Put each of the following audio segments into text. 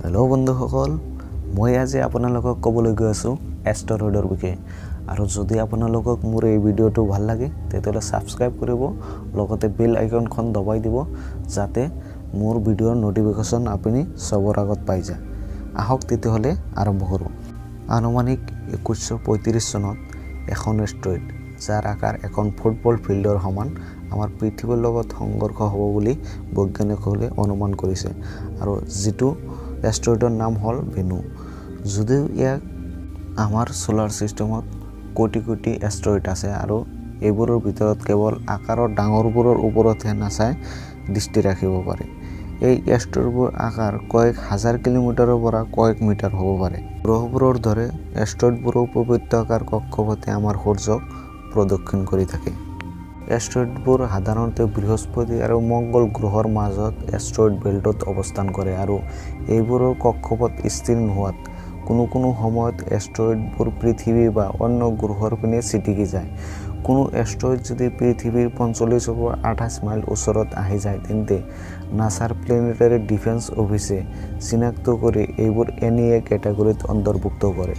Hello' বন্ধুসকল, মই আজি আপোনালোকক ক'বলৈ গৈ আছোঁ এষ্টেৰয়েডৰ বিষয়ে। আৰু যদি আপোনালোকক মোৰ এই ভিডিঅ'টো ভাল লাগে তেতিয়াহ'লে ছাবস্ক্ৰাইব কৰিব, লগতে বেল আইকনখন দবাই দিব যাতে মোৰ ভিডিঅ'ৰ নটিফিকেশ্যন আপুনি চবৰ আগত পাই যায়। আহক তেতিয়াহ'লে আৰম্ভ কৰোঁ। আনুমানিক 1935 চনত এখন এষ্টেৰয়েড যাৰ আকাৰ এখন ফুটবল ফিল্ডৰ সমান আমাৰ পৃথিৱীৰ লগত সংঘৰ্ষ হ'ব বুলি বৈজ্ঞানিকসকলে অনুমান কৰিছে। আৰু যিটো এষ্টেৰয়েডৰ নাম হ'ল ভেনু। যদিও ইয়াক আমাৰ সোলাৰ চিষ্টেমত কোটি কোটি এষ্টেৰয়েড আছে আৰু এইবোৰৰ ভিতৰত কেৱল আকাৰৰ ডাঙৰবোৰৰ ওপৰতহে নাচাই দৃষ্টি ৰাখিব পাৰে। এই এষ্টেৰয়েডবোৰ আকাৰ কয়েক হাজাৰ কিলোমিটাৰৰ পৰা কয়েক মিটাৰ হ'ব পাৰে। গ্ৰহবোৰৰ দৰে এষ্টেৰয়েডবোৰো উপত্যকাৰ কক্ষপথে আমাৰ সূৰ্যক প্ৰদক্ষিণ কৰি থাকে। এষ্টেৰয়েডবোৰ সাধাৰণতে বৃহস্পতি আৰু মংগল গ্ৰহৰ মাজত এষ্টেৰয়েড বেল্টত অৱস্থান কৰে আৰু এইবোৰৰ কক্ষপথ স্থিৰ নোহোৱাত কোনো সময়ত এষ্টেৰয়েডবোৰ পৃথিৱী বা অন্য গ্ৰহৰ পিনে ছিটিকি যায়। কোনো এষ্টেৰয়েড যদি পৃথিৱীৰ 45 পৰা 28 মাইল ওচৰত আহি যায় তেন্তে নাছাৰ প্লেনেটাৰী ডিফেন্স অফিচে চিনাক্ত কৰি এইবোৰ NEA কেটেগৰীত অন্তৰ্ভুক্ত কৰে।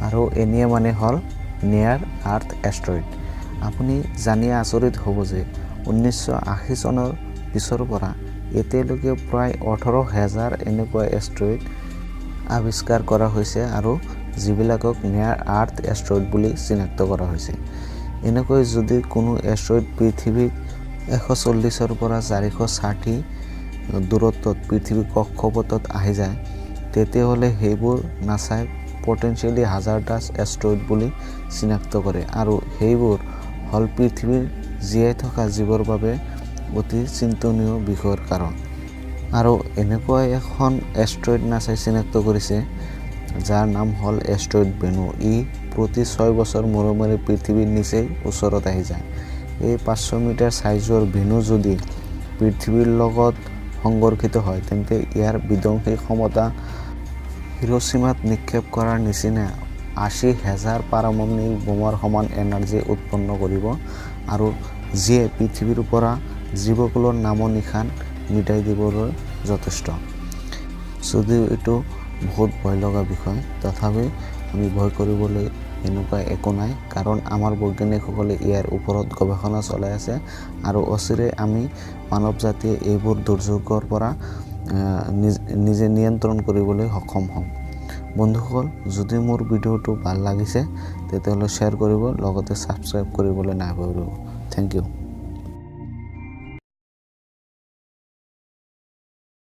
আৰু NEA মানে হ'ল নিয়াৰ আৰ্থ এষ্টেৰয়েড। আপুনি জানি আচৰিত হ'ব যে 1980 চনৰ পিছৰ পৰা এতিয়ালৈকে প্ৰায় 18,000 এনেকুৱা এষ্টেৰয়েড আৱিষ্কাৰ কৰা হৈছে আৰু যিবিলাকক নিয়াৰ আৰ্থ এষ্টেৰয়েড বুলি চিনাক্ত কৰা হৈছে। এনেকৈ যদি কোনো এষ্টেৰয়েড পৃথিৱীত 140 পৰা 460 দূৰত্বত পৃথিৱী কক্ষপথত আহি যায় তেতিয়াহ'লে সেইবোৰ নাছাই পটেনচিয়েলি হাজাৰটা এষ্টেৰয়েড বুলি চিনাক্ত কৰে আৰু সেইবোৰ হ'ল পৃথিৱীৰ জীয়াই থকা জীৱৰ বাবে অতি চিন্তনীয় বিষয়ৰ কাৰণ। আৰু এনেকুৱা এখন এষ্টেৰয়েড নাছাই চিনাক্ত কৰিছে যাৰ নাম হ'ল এষ্টেৰয়েড ভেনু। ই প্ৰতি 6 বছৰ মূৰে মূৰে পৃথিৱীৰ নিচেই ওচৰত আহি যায়। এই 500 মিটাৰ চাইজৰ ভেনু যদি পৃথিৱীৰ লগত সংঘৰ্ষিত হয় তেন্তে ইয়াৰ বিধ্বংসী ক্ষমতা হিৰোশ্বিমাত নিক্ষেপ কৰাৰ নিচিনা 80,000 পাৰমাণৱিক বোমাৰ সমান এনাৰ্জি উৎপন্ন কৰিব আৰু যিয়ে পৃথিৱীৰ পৰা জীৱকুলৰ নামৰ নিশান মিটাই দিবলৈ যথেষ্ট। যদিও এইটো বহুত ভয় লগা বিষয়, তথাপি আমি ভয় কৰিবলৈ এনেকুৱা একো নাই, কাৰণ আমাৰ বৈজ্ঞানিকসকলে ইয়াৰ ওপৰত গৱেষণা চলাই আছে আৰু অচিৰে আমি মানৱ জাতিয়ে এইবোৰ দুৰ্যোগৰ পৰা নিজে নিয়ন্ত্ৰণ কৰিবলৈ সক্ষম হ'ম। বন্ধুসকল, যদি মোৰ ভিডিঅ'টো ভাল লাগিছে তেতিয়াহ'লে শ্বেয়াৰ কৰিব, লগতে ছাবস্ক্ৰাইব কৰিবলৈ নাপাহৰিব। Thank U.